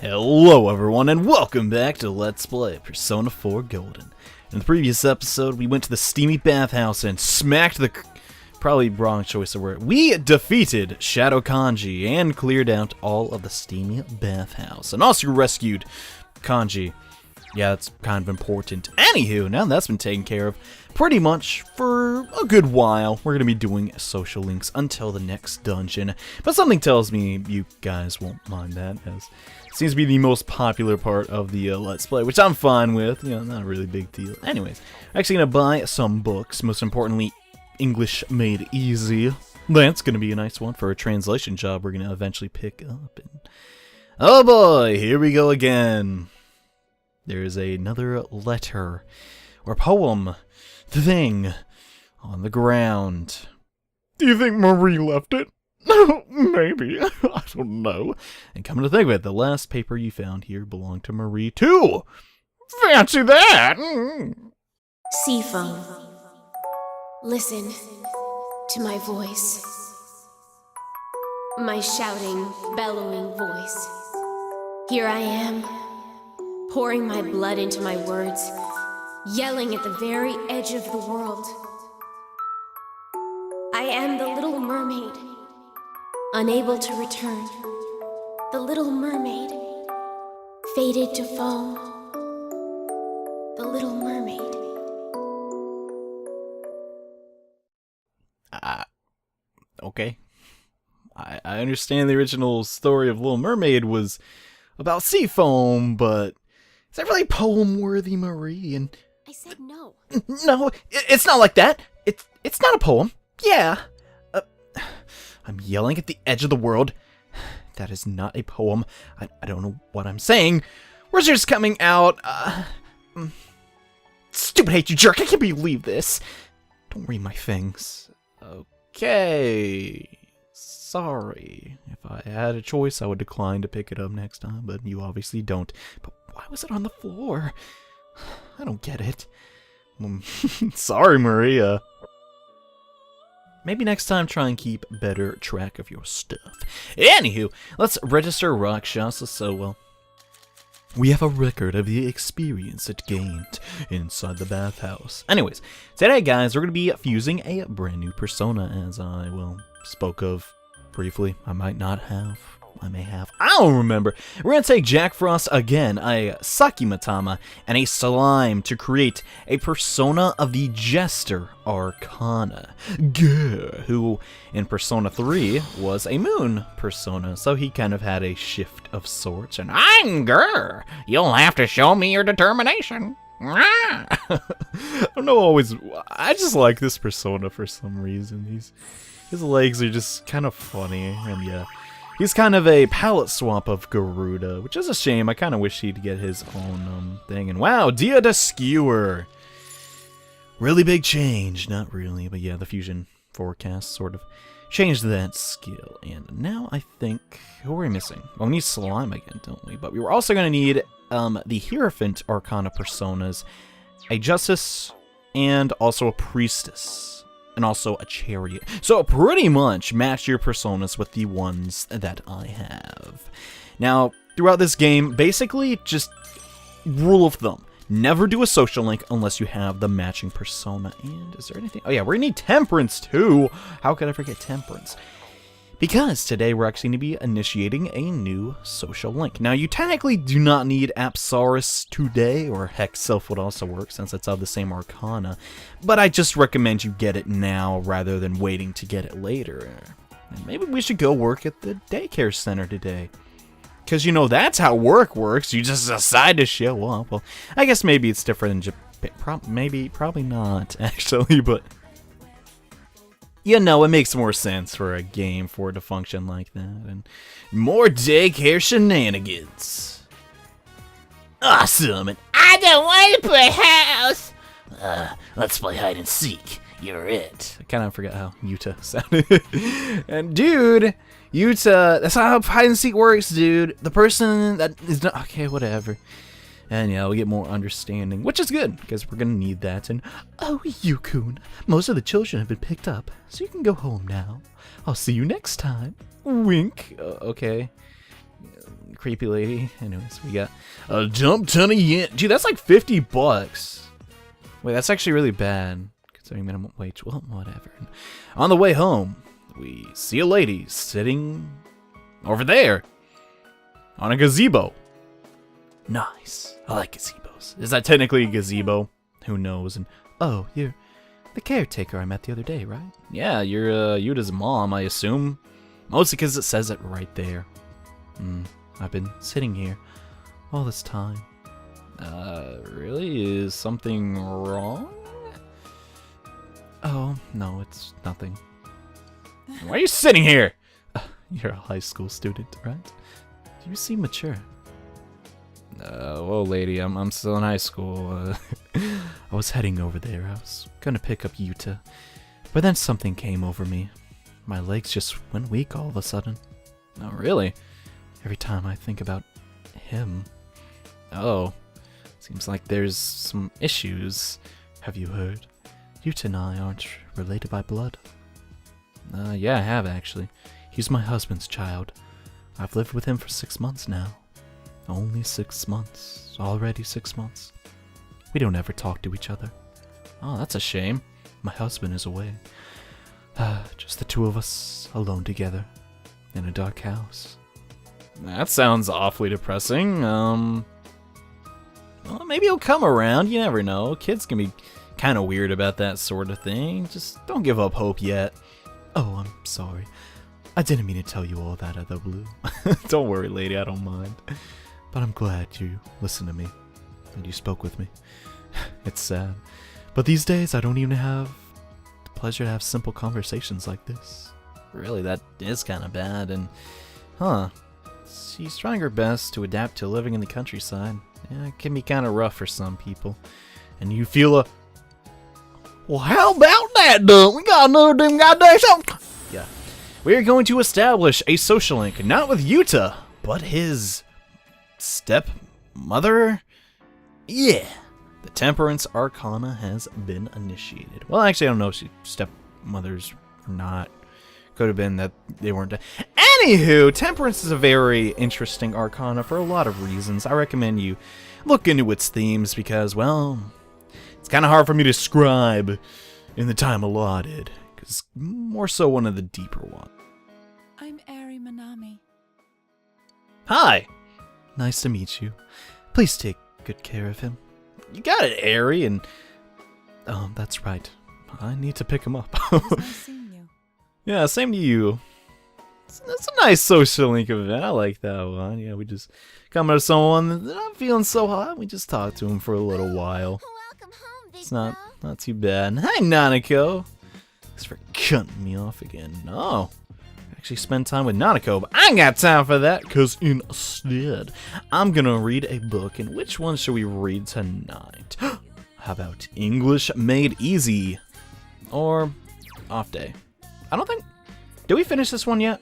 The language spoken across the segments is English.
Hello everyone and welcome back to Let's Play Persona 4 Golden. In the previous episode we went to the steamy bathhouse and smacked the... probably wrong choice of word. We defeated Shadow Kanji and cleared out all of the steamy bathhouse and also rescued Kanji. Yeah, that's kind of important. Anywho, now that's been taken care of pretty much for a good while. We're going to be doing social links until the next dungeon. But something tells me you guys won't mind that, as it seems to be the most popular part of the Let's Play, which I'm fine with. You know, not a really big deal. Anyways, I'm actually going to buy some books, most importantly, English Made Easy. That's going to be a nice one for a translation job we're going to eventually pick up. And oh boy, here we go again. There's another letter, or poem, thing, on the ground. Do you think Marie left it? Maybe. I don't know. And come to think of it, the last paper you found here belonged to Marie, too. Fancy that! Seafoam, listen to my voice. My shouting, bellowing voice. Here I am, pouring my blood into my words, yelling at the very edge of the world. I am the little mermaid, unable to return. The little mermaid, faded to foam. The little mermaid. Okay. I understand the original story of Little Mermaid was about sea foam, but is that really poem-worthy, Marie? And I said no. no, it's not like that. It's not a poem. Yeah. I'm yelling at the edge of the world. That is not a poem. I don't know what I'm saying. Words are just coming out. Stupid hate you jerk. I can't believe this. Don't read my things. Okay. Sorry. If I had a choice, I would decline to pick it up next time, but you obviously don't. But why was it on the floor? I don't get it. Sorry, Maria. Maybe next time try and keep better track of your stuff. Anywho, let's register Rakshasa so well. We have a record of the experience it gained inside the bathhouse. Anyways, today guys, we're going to be fusing a brand new persona, as I, spoke of briefly. I might not have. I may have. I don't remember. We're going to take Jack Frost again, a Sakimatama, and a Slime to create a persona of the Jester Arcana. Grr, who in Persona 3 was a moon persona, so he kind of had a shift of sorts. And I'm Grr. You'll have to show me your determination. I don't know, always. I just like this persona for some reason. His legs are just kind of funny, and yeah. He's kind of a palette swap of Garuda, which is a shame. I kind of wish he'd get his own thing. And wow, Dia the Skewer. Really big change. Not really, but yeah, the fusion forecast sort of changed that skill. And now I think, who are we missing? Well, we need Slime again, don't we? But we were also going to need the Hierophant Arcana personas, a Justice, and also a Priestess. And also a Chariot. So pretty much match your personas with the ones that I have. Now, throughout this game, basically just rule of thumb. Never do a social link unless you have the matching persona. And is there anything? Oh yeah, we're gonna need Temperance too. How could I forget Temperance? Because today we're actually going to be initiating a new social link. Now, you technically do not need Apsaris today, or heck, Self would also work since it's of the same Arcana, but I just recommend you get it now rather than waiting to get it later. And maybe we should go work at the daycare center today. Because, you know, that's how work works. You just decide to show up. Well, I guess maybe it's different in Japan. Probably not, actually, but... you know, it makes more sense for a game for it to function like that. And more daycare shenanigans. Awesome, and I don't want to play house. Let's play hide and seek. You're it. I kind of forgot how Yuta sounded. And dude, Yuta, that's not how hide and seek works, dude. The person that is not, okay, whatever. And yeah, we'll get more understanding, which is good, because we're going to need that. And, oh, Yukun, most of the children have been picked up, so you can go home now. I'll see you next time. Wink. Okay. Creepy lady. Anyways, we got a dump ton of yen. Dude, that's like $50. Wait, that's actually really bad considering minimum wage. Well, whatever. On the way home, we see a lady sitting over there on a gazebo. Nice. I like gazebos. Is that technically a gazebo? Who knows? And oh, you're the caretaker I met the other day, right? Yeah, you're Yuta's mom, I assume. Mostly because it says it right there. I've been sitting here all this time. Really? Is something wrong? Oh, no, it's nothing. Why are you sitting here? You're a high school student, right? You seem mature. Well, lady, I'm still in high school. I was heading over there. I was gonna pick up Yuta. But then something came over me. My legs just went weak all of a sudden. Oh, really? Every time I think about him. Oh, seems like there's some issues. Have you heard? Yuta and I aren't related by blood. Yeah, I have actually. He's my husband's child. I've lived with him for 6 months now. Only 6 months. Already 6 months. We don't ever talk to each other. Oh, that's a shame. My husband is away. Just the two of us alone together in a dark house. That sounds awfully depressing. Well, maybe he'll come around. You never know. Kids can be kind of weird about that sort of thing. Just don't give up hope yet. Oh, I'm sorry. I didn't mean to tell you all that out of the blue. Don't worry, lady. I don't mind. But I'm glad you listened to me and you spoke with me. It's sad. But these days, I don't even have the pleasure to have simple conversations like this. Really, that is kind of bad. And, she's trying her best to adapt to living in the countryside. Yeah, it can be kind of rough for some people. And you feel well, how about that, dude? We got another damn goddamn something. Yeah. We are going to establish a social link, not with Yuta, but his stepmother? Yeah. The Temperance Arcana has been initiated. Well, actually, I don't know if stepmothers or not. Could have been that they weren't. Anywho, Temperance is a very interesting arcana for a lot of reasons. I recommend you look into its themes because, well, it's kind of hard for me to describe in the time allotted. Because more so one of the deeper ones. I'm Ari Manami. Hi. Nice to meet you. Please take good care of him. You got it, Ari, and... that's right. I need to pick him up. It's nice seeing you. Yeah, same to you. That's a nice social link event. I like that one. Yeah, we just come up to someone that I'm feeling so hot. We just talk to him for a little while. Welcome home, big It's not too bad. Hi, Nanako. Thanks for cutting me off again. No. Actually spend time with Nanako, but I ain't got time for that, because instead, I'm gonna read a book. And which one should we read tonight? How about English Made Easy? Or Off Day? I don't think... Did we finish this one yet?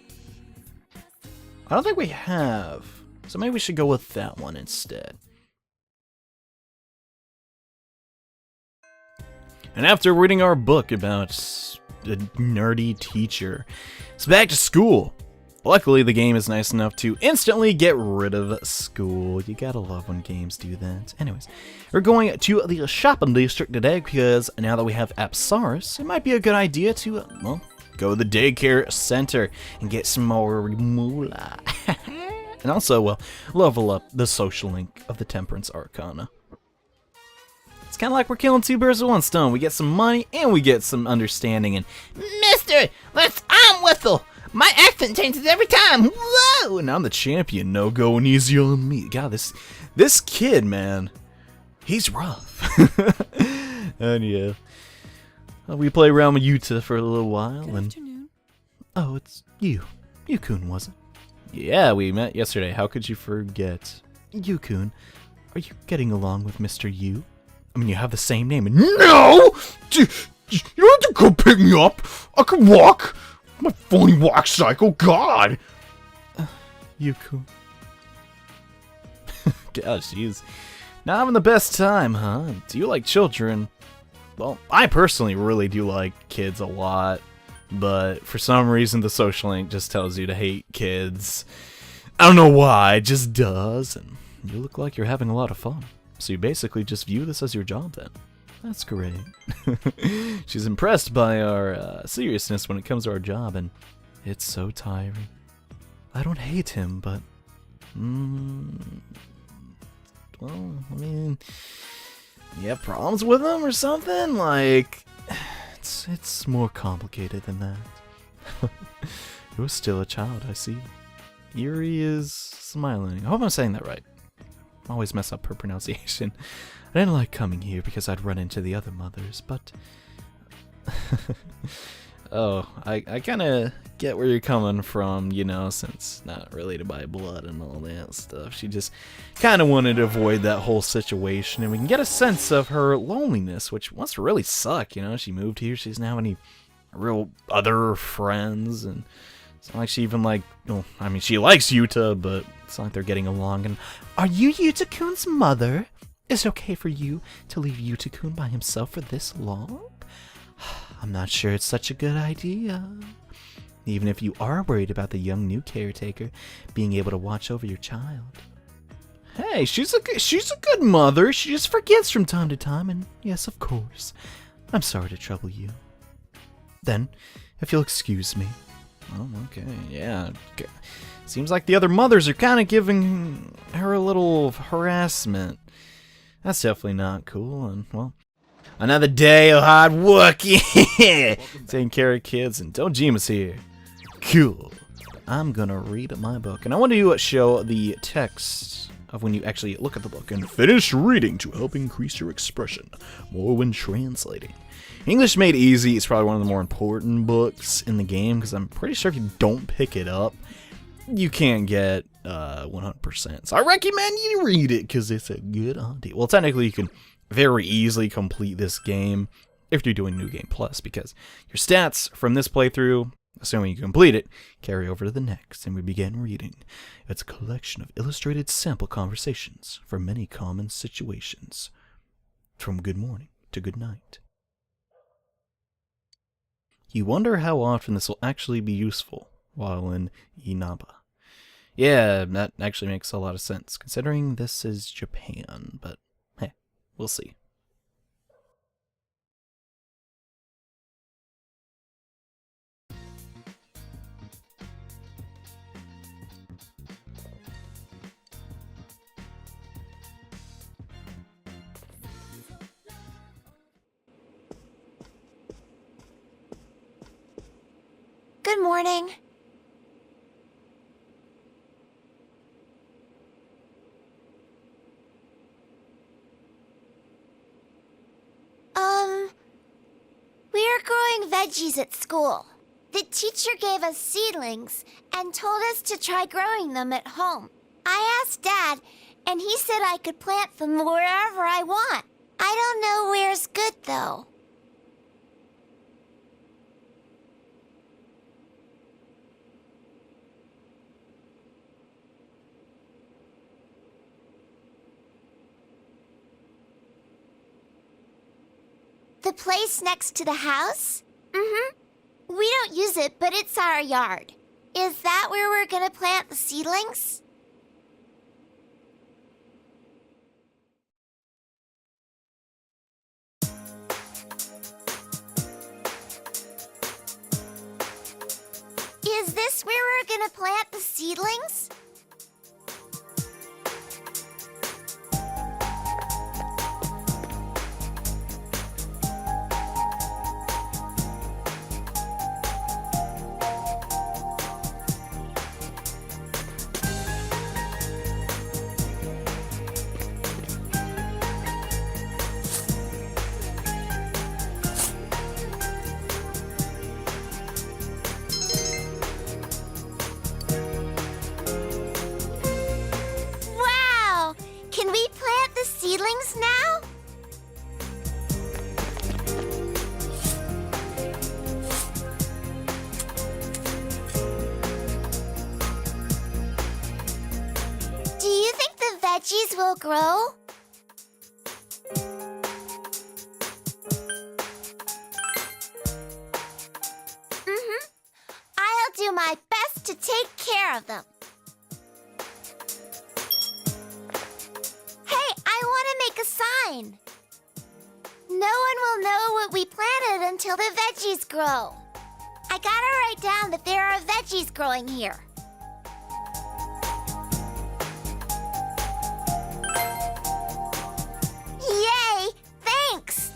I don't think we have. So maybe we should go with that one instead. And after reading our book about a nerdy teacher, it's back to school. Luckily, the game is nice enough to instantly get rid of school. You gotta love when games do that. Anyways, we're going to the shopping district today because now that we have Apsaris, it might be a good idea to, well, go to the daycare center and get some more moolah. And also, well, level up the social link of the Temperance Arcana. It's kind of like we're killing two birds with one stone. We get some money and we get some understanding. And Mister, let's arm whistle. My accent changes every time. Whoa! And I'm the champion. No going easy on me. God, this kid, man, he's rough. And yeah, we play around with Yuta for a little while. Good and afternoon. oh, it's Yukun, was it? Yeah, we met yesterday. How could you forget? Yukun, are you getting along with Mr. Yu? I mean, you have the same name. And no! You don't have to come pick me up. I can walk. My funny walk cycle. God. Yukun. Gosh, she's not having the best time, huh? Do you like children? Well, I personally really do like kids a lot. But for some reason, the social link just tells you to hate kids. I don't know why, it just does, and you look like you're having a lot of fun. So you basically just view this as your job then. That's great. She's impressed by our seriousness when it comes to our job, and it's so tiring. I don't hate him, but... well, I mean... You have problems with him or something? Like... It's more complicated than that. You're still a child, I see. Yuri is smiling. I hope I'm saying that right. I always mess up her pronunciation. I didn't like coming here because I'd run into the other mothers, but... oh, I kind of get where you're coming from, you know, since not related by blood and all that stuff. She just kind of wanted to avoid that whole situation, and we can get a sense of her loneliness, which must really suck, you know. She moved here, she doesn't have any real other friends, and it's not like she even like, well, I mean, she likes Yuta, but it's not like they're getting along. And are you Yuta-kun's mother? Is it okay for you to leave Yuta-kun by himself for this long? I'm not sure it's such a good idea. Even if you are worried about the young new caretaker being able to watch over your child. Hey, she's a good mother. She just forgets from time to time, and yes, of course, I'm sorry to trouble you. Then, if you'll excuse me. Oh, okay, yeah. Seems like the other mothers are kind of giving her a little harassment. That's definitely not cool, and, well, another day of hard work, yeah! Taking care of kids, and Dojima's here. Cool. I'm gonna read my book, and I want to show the text of when you actually look at the book. And finish reading to help increase your expression more when translating. English Made Easy is probably one of the more important books in the game, because I'm pretty sure if you don't pick it up, you can't get 100%. So I recommend you read it, because it's a good idea. Well, technically, you can very easily complete this game if you're doing New Game Plus, because your stats from this playthrough, assuming you complete it, carry over to the next, and we begin reading. It's a collection of illustrated sample conversations for many common situations, from good morning to good night. You wonder how often this will actually be useful while in Inaba. Yeah, that actually makes a lot of sense, considering this is Japan, but hey, we'll see. Good morning. We're growing veggies at school. The teacher gave us seedlings and told us to try growing them at home. I asked Dad, and he said I could plant them wherever I want. I don't know where's good, though. The place next to the house? Mm-hmm. We don't use it, but it's our yard. Is that where we're gonna plant the seedlings? Is this where we're gonna plant the seedlings? Can we plant the seedlings now? Do you think the veggies will grow? Mm-hmm. I'll do my best to take care of them. fine. No one will know what we planted until the veggies grow. I gotta write down that there are veggies growing here. Yay! Thanks!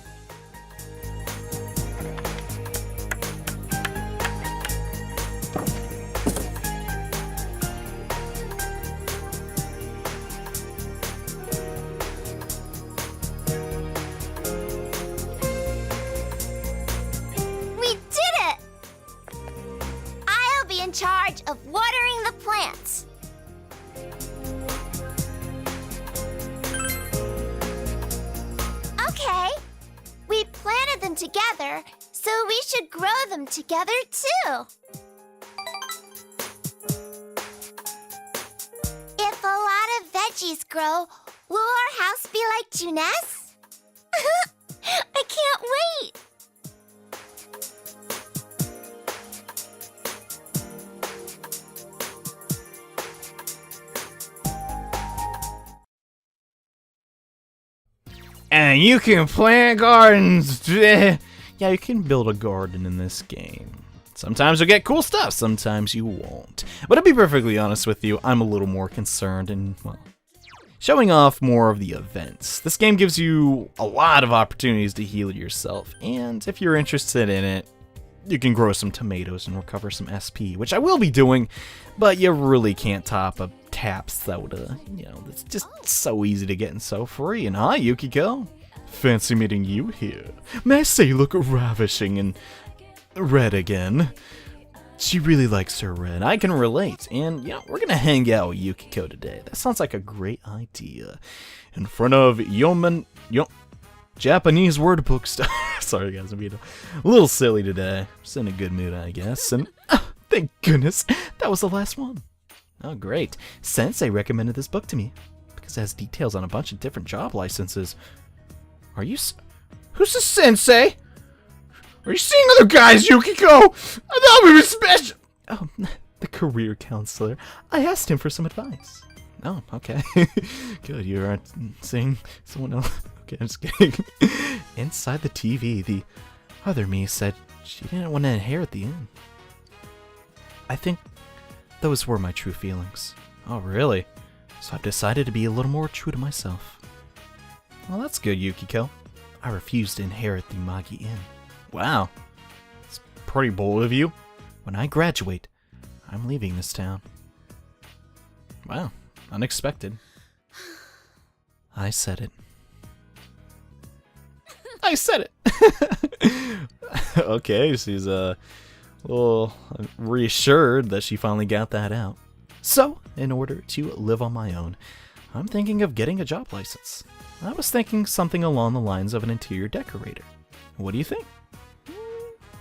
We did it! I'll be in charge of watering the plants. Okay, we planted them together, so we should grow them together too. If a lot of veggies grow, will our house be like Junes? I can't wait! And you can plant gardens. Yeah, you can build a garden in this game. Sometimes you'll get cool stuff, sometimes you won't. But to be perfectly honest with you, I'm a little more concerned in, well, showing off more of the events. This game gives you a lot of opportunities to heal yourself, and if you're interested in it, you can grow some tomatoes and recover some SP, which I will be doing, but you really can't top a tap soda. You know, it's just so easy to get and so free. And hi, Yukiko. Fancy meeting you here. May I say you look ravishing and red again. She really likes her red. I can relate. And, you know, we're gonna hang out with Yukiko today. That sounds like a great idea. In front of Japanese word book stuff. Sorry guys, I'm being a little silly today. Just in a good mood, I guess. And thank goodness, that was the last one. Oh great. Sensei recommended this book to me because it has details on a bunch of different job licenses. Are you who's the sensei? Are you seeing other guys, Yukiko? I thought we were special. Oh, the career counselor. I asked him for some advice. Oh, okay. Good, you aren't seeing someone else. Okay, I'm just kidding. Inside the TV, the other me said she didn't want to inherit the inn. I think those were my true feelings. Oh, really? So I've decided to be a little more true to myself. Well, that's good, Yukiko. I refuse to inherit the Magi Inn. Wow. It's pretty bold of you. When I graduate, I'm leaving this town. Wow. Unexpected. I said it. I said it! Okay, she's a little reassured that she finally got that out. So, in order to live on my own, I'm thinking of getting a job license. I was thinking something along the lines of an interior decorator. What do you think?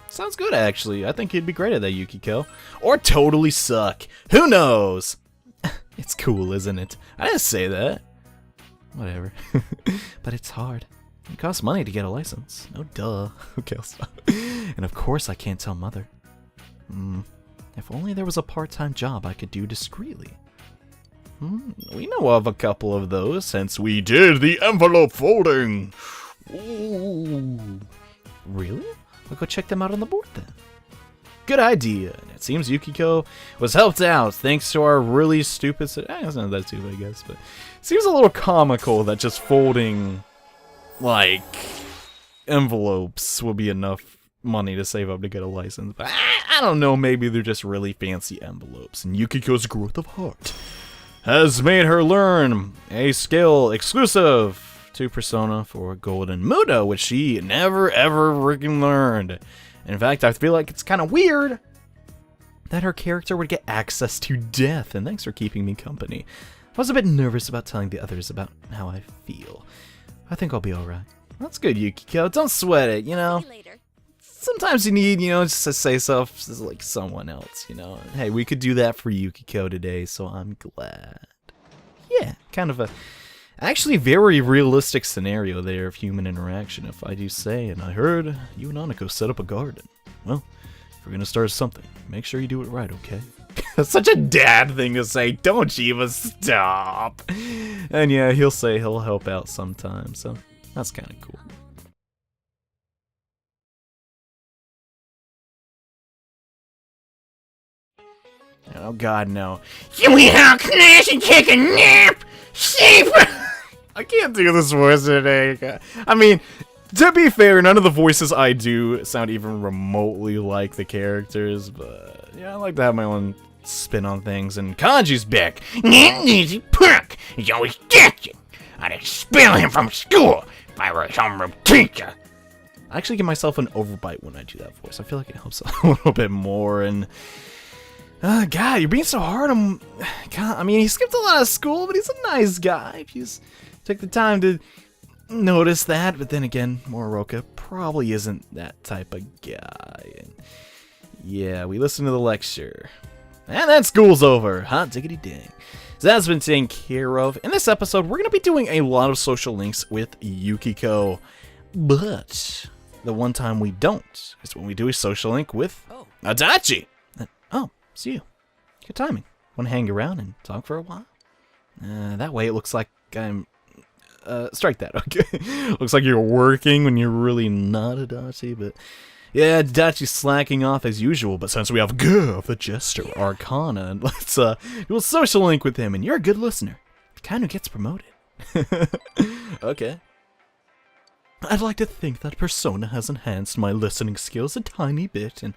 Sounds good, actually. I think you'd be great at that, Yukiko. Or totally suck. Who knows? It's cool, isn't it? I didn't say that. Whatever. But it's hard. It costs money to get a license. Oh, duh. Okay, I'll stop. And of course I can't tell Mother. If only there was a part-time job I could do discreetly. We know of a couple of those since we did the envelope folding. Ooh. Really? We'll go check them out on the board then. Good idea. And it seems Yukiko was helped out thanks to our really stupid... it's not that stupid, I guess, but... It seems a little comical that just folding, like, envelopes will be enough money to save up to get a license. But I don't know, maybe they're just really fancy envelopes. And Yukiko's growth of heart has made her learn a skill exclusive to Persona 4 Golden Muda, which she never ever freaking learned. In fact, I feel like it's kind of weird that her character would get access to death, and thanks for keeping me company. I was a bit nervous about telling the others about how I feel. I think I'll be alright. That's good, Yukiko. Don't sweat it, you know? Sometimes you need, just to say stuff to, like, someone else, Hey, we could do that for Yukiko today, so I'm glad. Yeah, kind of a... actually very realistic scenario there of human interaction, if I do say, and I heard you and Nanako set up a garden. Well, if we're gonna start something, make sure you do it right, okay? That's such a dad thing to say, don't Shiva, stop! And yeah, he'll say he'll help out sometime, so That's kind of cool. Oh god, no. You eat out class and take a nap! Sleep! I can't do this voice today. I mean, to be fair, none of the voices I do sound even remotely like the characters, but yeah, I like to have my own spin on things, and Kanji's back. That easy punk is always catching. I'd expel him from school if I were his homeroom teacher. I actually give myself an overbite when I do that voice. I feel like it helps a little bit more, and God, you're being so hard on... God, I mean, he skipped a lot of school, but he's a nice guy. If you took the time to notice that, but then again, Moroka probably isn't that type of guy. And yeah, we listened to the lecture. And that school's over. Hot diggity dang. So that's been taken care of. In this episode, we're going to be doing a lot of social links with Yukiko. But the one time we don't is when we do a social link with Adachi. Oh, it's you. Good timing. Want to hang around and talk for a while? That way it looks like I'm... strike that, okay? Looks like you're working when you're really not Adachi, but... Yeah, Adachi's slacking off as usual, but since we have the Jester Arcana, let's do a social link with him, and you're a good listener. The kind who gets promoted. Okay. I'd like to think that Persona has enhanced my listening skills a tiny bit, and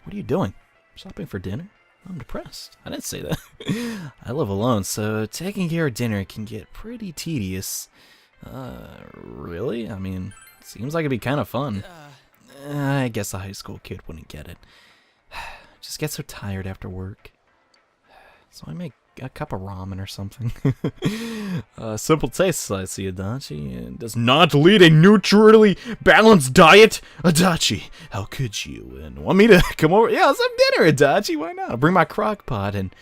what are you doing? Shopping for dinner? I'm depressed. I didn't say that. I live alone, so taking care of dinner can get pretty tedious. Really? I mean, seems like it'd be kind of fun. I guess a high school kid wouldn't get it. Just get so tired after work. So I make a cup of ramen or something. Simple tastes, I see, Adachi. And does not lead a neutrally balanced diet. Adachi, how could you? And want me to come over? Yeah, let's have dinner, Adachi. Why not? I'll bring my crock pot and,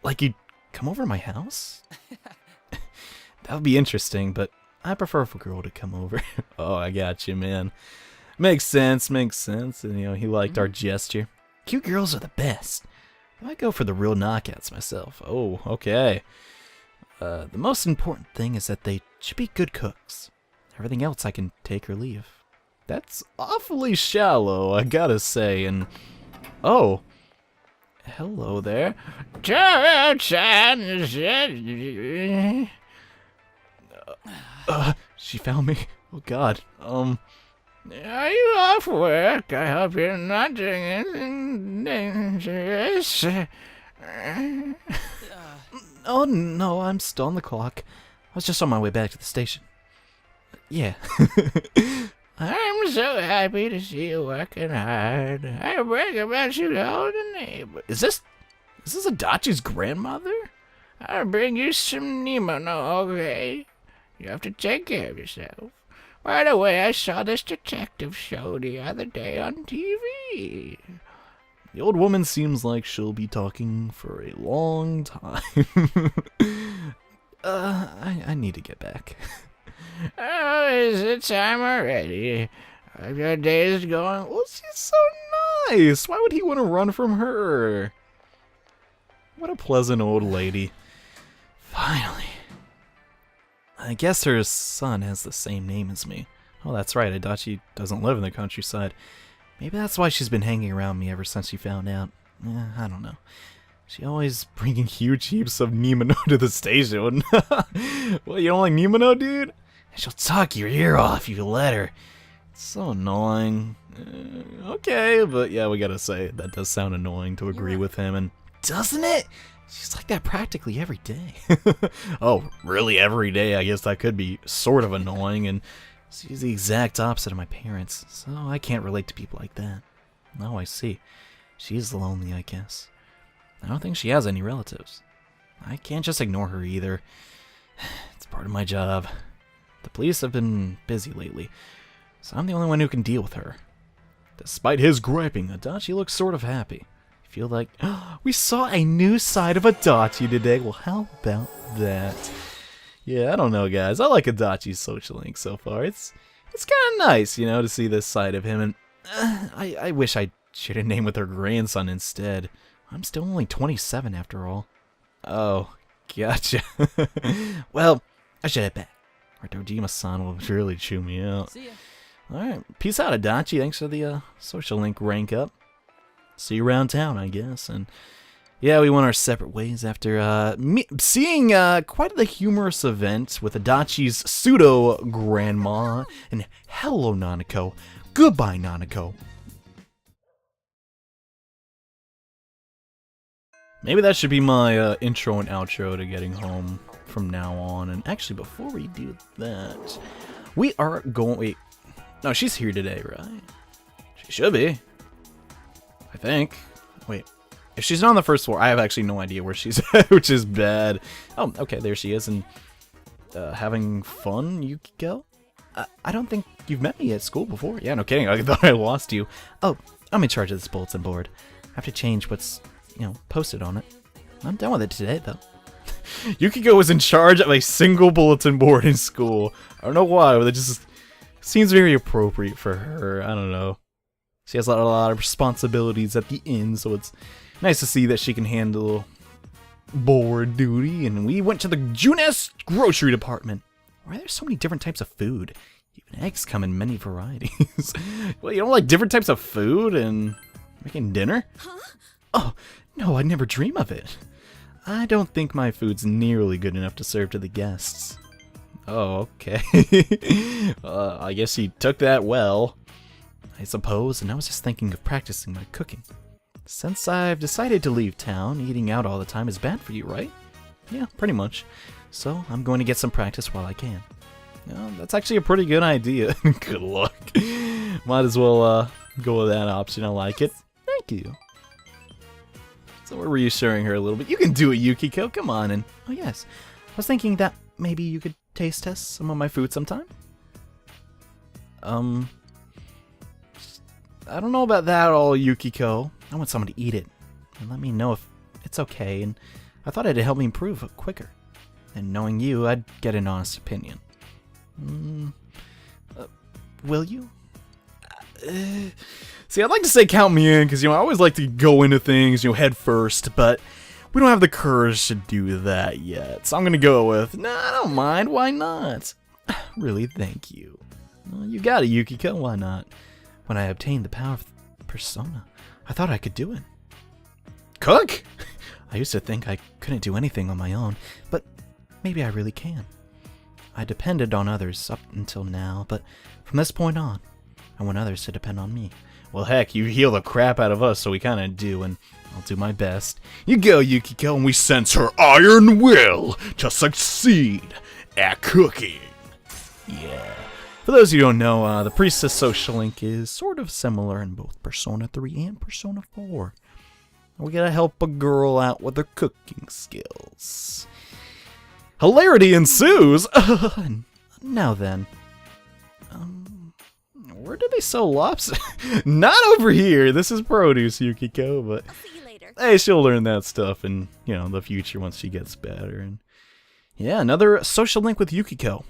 like, you'd come over to my house? That would be interesting, but I prefer for a girl to come over. Oh, I got you, man. Makes sense. And, you know, he liked our gesture. Cute girls are the best. I go for the real knockouts myself. Oh, okay. The most important thing is that they should be good cooks. Everything else I can take or leave. That's awfully shallow, I gotta say, and... Oh. Hello there. She found me. Oh, God. Are you off work? I hope you're not doing anything dangerous. Oh, no, I'm still on the clock. I was just on my way back to the station. Yeah. I'm so happy to see you working hard. I brag about you to all the neighbors. Is this Adachi's grandmother? I'll bring you some Nemono, okay? You have to take care of yourself. By the way, I saw this detective show the other day on TV. The old woman seems like she'll be talking for a long time. I need to get back. Oh, is it time already? Hope your day is going... Well, she's so nice. Why would he want to run from her? What a pleasant old lady. Finally. I guess her son has the same name as me. Oh, that's right, Adachi doesn't live in the countryside. Maybe that's why she's been hanging around me ever since she found out. I don't know. She always bringing huge heaps of Nemono to the station. Well, you don't like Nemono, dude? She'll talk your ear off if you let her. It's so annoying. Okay, but yeah, we gotta say, that does sound annoying to agree with him, and doesn't it? She's like that practically every day. Oh, really every day? I guess that could be sort of annoying, and she's the exact opposite of my parents, so I can't relate to people like that. Oh, I see. She's lonely, I guess. I don't think she has any relatives. I can't just ignore her either. It's part of my job. The police have been busy lately, so I'm the only one who can deal with her. Despite his griping, Adachi looks sort of happy. Feel like we saw a new side of Adachi today. Well, how about that? Yeah, I don't know, guys. I like Adachi's social link so far. It's kind of nice, you know, to see this side of him. And I wish I should have named with her grandson instead. I'm still only 27 after all. Oh, gotcha. Well, I should head back. or Dojima-san will really chew me out. See ya. Alright, peace out, Adachi. Thanks for the social link rank up. See you around town, I guess. And yeah, we went our separate ways after seeing quite the humorous event with Adachi's pseudo-grandma. And hello, Nanako. Goodbye, Nanako. Maybe that should be my intro and outro to getting home from now on. And actually, before we do that, we are going... Wait. No, she's here today, right? She should be. I think. Wait. If she's not on the first floor, I have actually no idea where she's at, which is bad. Oh, okay, there she is. And having fun, Yukiko? I don't think you've met me at school before. Yeah, no kidding. I thought I lost you. Oh, I'm in charge of this bulletin board. I have to change what's, posted on it. I'm done with it today, though. Yukiko was in charge of a single bulletin board in school. I don't know why, but it just seems very appropriate for her. I don't know. She has a lot of responsibilities at the end, so it's nice to see that she can handle board duty. And we went to the Junes grocery department. Why are there so many different types of food? Even eggs come in many varieties. Well, you don't like different types of food and making dinner? Huh? Oh, no, I'd never dream of it. I don't think my food's nearly good enough to serve to the guests. Oh, okay. I guess he took that well, I suppose, and I was just thinking of practicing my cooking. Since I've decided to leave town, eating out all the time is bad for you, right? Yeah, pretty much. So I'm going to get some practice while I can. That's actually a pretty good idea. Good luck. Might as well go with that option. I like it. Thank you. So we're reassuring her a little bit. You can do it, Yukiko. Come on. And oh yes, I was thinking that maybe you could taste test some of my food sometime. I don't know about that at all, Yukiko. I want someone to eat it and let me know if it's okay. And I thought it'd help me improve quicker. And knowing you, I'd get an honest opinion. Will you? See, I'd like to say count me in, because, I always like to go into things, head first, but we don't have the courage to do that yet. So I'm going to go with, nah, I don't mind, why not? Really, thank you. Well, you got it, Yukiko, why not? When I obtained the power of persona, I thought I could do it. Cook? I used to think I couldn't do anything on my own, but maybe I really can. I depended on others up until now, but from this point on, I want others to depend on me. Well, heck, you heal the crap out of us, so we kind of do, and I'll do my best. You go, Yukiko, and we sense her iron will to succeed at cooking. Yeah. For those who don't know, the Priestess social link is sort of similar in both Persona 3 and Persona 4. We gotta help a girl out with her cooking skills. Hilarity ensues! Now then. Where do they sell lobster? Not over here! This is produce, Yukiko, but... I'll see you later. Hey, she'll learn that stuff in, the future once she gets better. And yeah, another social link with Yukiko.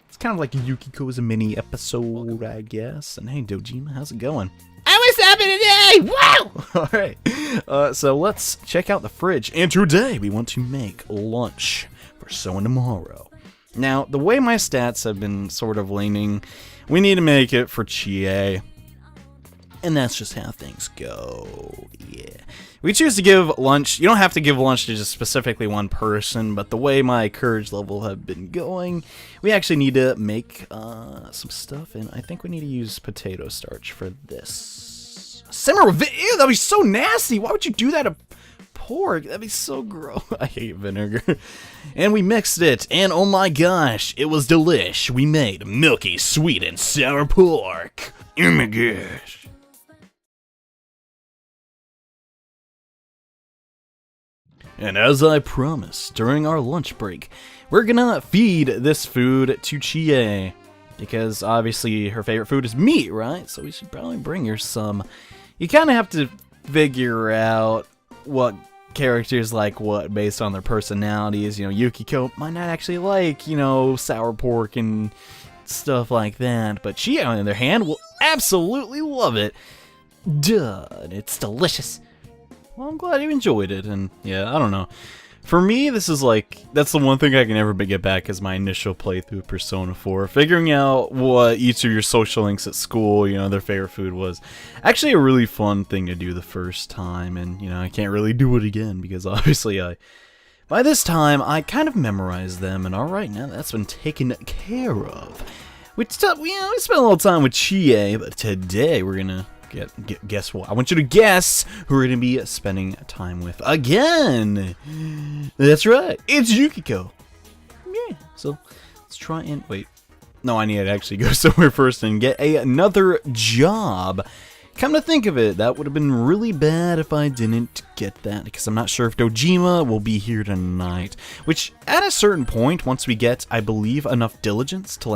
It's kind of like Yukiko's mini episode, I guess. And hey, Dojima, how's it going? What's happening today? Wow! Alright, so let's check out the fridge. And today we want to make lunch for someone tomorrow. Now, the way my stats have been sort of leaning, we need to make it for Chie. And that's just how things go. Yeah. We choose to give lunch. You don't have to give lunch to just specifically one person, but the way my courage level have been going, we actually need to make some stuff, and I think we need to use potato starch for this. Simmer with ew, that'd be so nasty. Why would you do that to pork? That'd be so gross. I hate vinegar. And we mixed it, and oh my gosh, it was delish. We made milky, sweet, and sour pork. Oh my gosh. And as I promised, during our lunch break, we're gonna feed this food to Chie. Because obviously her favorite food is meat, right? So we should probably bring her some. You kind of have to figure out what characters like what based on their personalities. Yukiko might not actually like, sour pork and stuff like that. But Chie, on the other hand, will absolutely love it. Duh, it's delicious. Well, I'm glad you enjoyed it, and yeah, I don't know. For me, this is like, that's the one thing I can never get back is my initial playthrough of Persona 4. Figuring out what each of your social links at school, you know, their favorite food was. Actually a really fun thing to do the first time, and, you know, I can't really do it again because obviously by this time, I kind of memorized them, and alright, now that's been taken care of. We spent a little time with Chie, but today we're gonna guess what? I want you to guess who we're gonna be spending time with again. That's right, it's Yukiko. Yeah, so let's try and wait. No, I need to actually go somewhere first and get another job. Come to think of it, that would have been really bad if I didn't get that, because I'm not sure if Dojima will be here tonight. Which, at a certain point, once we get, I believe, enough diligence to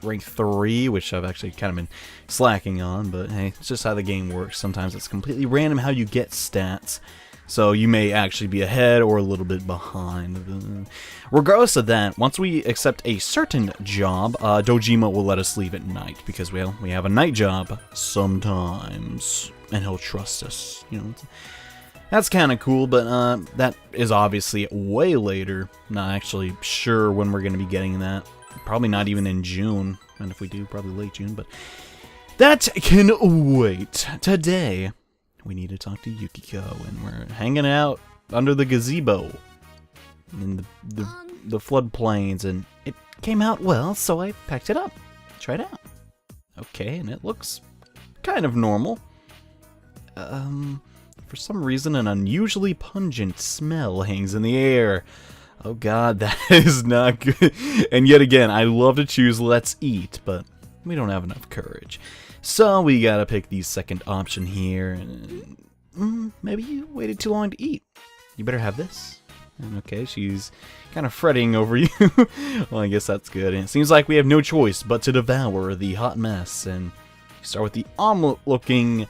rank 3, which I've actually kind of been slacking on, but hey, it's just how the game works. Sometimes it's completely random how you get stats, so you may actually be ahead or a little bit behind. Regardless of that, once we accept a certain job, Dojima will let us leave at night, because, well, we have a night job sometimes, and he'll trust us, you know. That's kind of cool, but that is obviously way later. Not actually sure when we're going to be getting that. Probably not even in June, and if we do, probably late June, but that can wait. Today, we need to talk to Yukiko, and we're hanging out under the gazebo in the floodplains, and it came out well, so I packed it up. Try it out. Okay, and it looks kind of normal. For some reason, an unusually pungent smell hangs in the air. Oh god, that is not good. And yet again, I love to choose let's eat, but we don't have enough courage. So we gotta pick the second option here. Maybe you waited too long to eat. You better have this. Okay, she's kind of fretting over you. Well, I guess that's good. And it seems like we have no choice but to devour the hot mess. And you start with the omelet-looking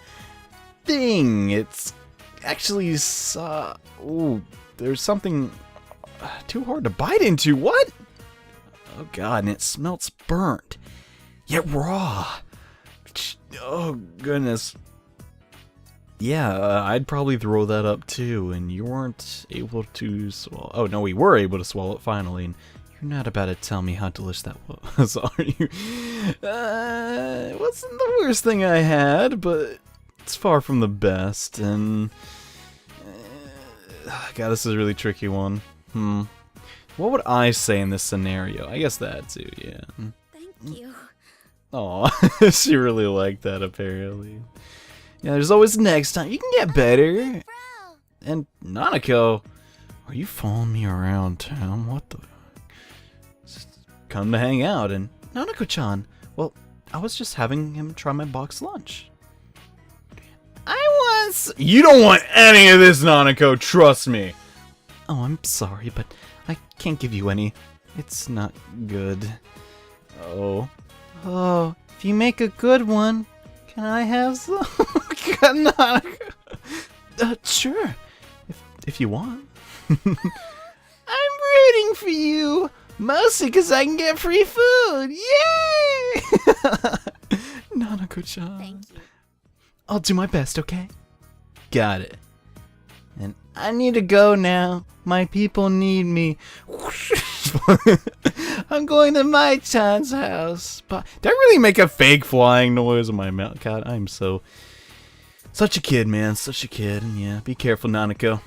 thing. It's actually, ooh, there's something too hard to bite into. What? Oh god, and it smells burnt, yet raw. Oh goodness. Yeah, I'd probably throw that up too, and you weren't able to swallow. Oh no, we were able to swallow it finally, and you're not about to tell me how delicious that was, are you? It wasn't the worst thing I had, but it's far from the best, and god, this is a really tricky one. What would I say in this scenario? I guess that too, yeah. Thank you. Aw, she really liked that apparently. Yeah, there's always next time. You can get better. And Nanako, are you following me around town? What the? Just come to hang out. And Nanako-chan, well, I was just having him try my box lunch. You don't want any of this, Nanako, trust me. Oh, I'm sorry, but I can't give you any. It's not good. Oh. Oh, if you make a good one, can I have some? Sure, if you want. I'm rooting for you, mostly because I can get free food. Yay! Nanako-chan. Thank you. I'll do my best, okay? Got it. And I need to go now. My people need me. I'm going to my chan's house. Did I really make a fake flying noise in my mouth? God, I'm such a kid, man. Such a kid. And yeah, be careful, Nanako.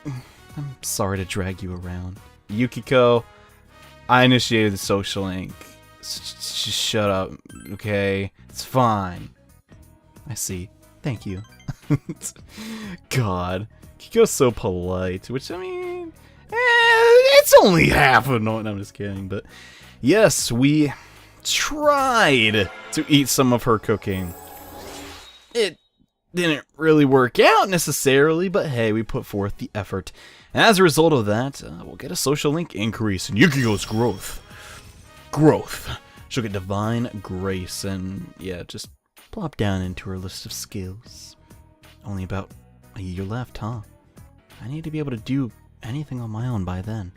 I'm sorry to drag you around. Yukiko, I initiated the social link. Just shut up, okay? It's fine. I see. Thank you. God. Kiko's so polite, which, I mean, it's only half of no, I'm just kidding, but yes, we tried to eat some of her cooking. It didn't really work out necessarily, but hey, we put forth the effort. And as a result of that, we'll get a social link increase in Yukiko's growth. She'll get divine grace, and yeah, just plop down into her list of skills. Only about a year left, huh? I need to be able to do anything on my own by then.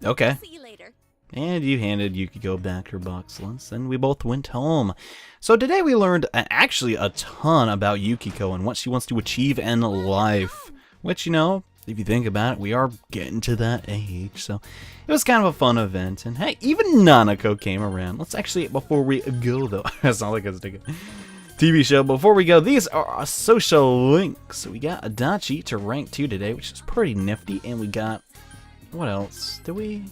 Okay. See you later. And you handed Yukiko back her box lunch, and we both went home. So today we learned actually a ton about Yukiko and what she wants to achieve in life. Which, you know, if you think about it, we are getting to that age, so it was kind of a fun event. And hey, even Nanako came around. Let's actually, before we go though, that's not like a TV show. Before we go, these are our social links. So we got Adachi to rank 2 today, which is pretty nifty, and we got, what else? Did we?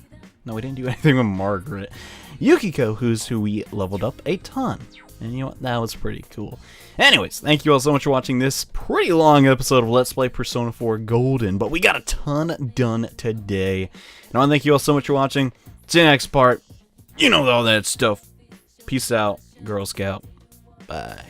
No, we didn't do anything with Margaret. Yukiko, who we leveled up a ton. And you know what? That was pretty cool. Anyways, thank you all so much for watching this pretty long episode of Let's Play Persona 4 Golden. But we got a ton done today. And I want to thank you all so much for watching. See you next part. You know all that stuff. Peace out, Girl Scout. Bye.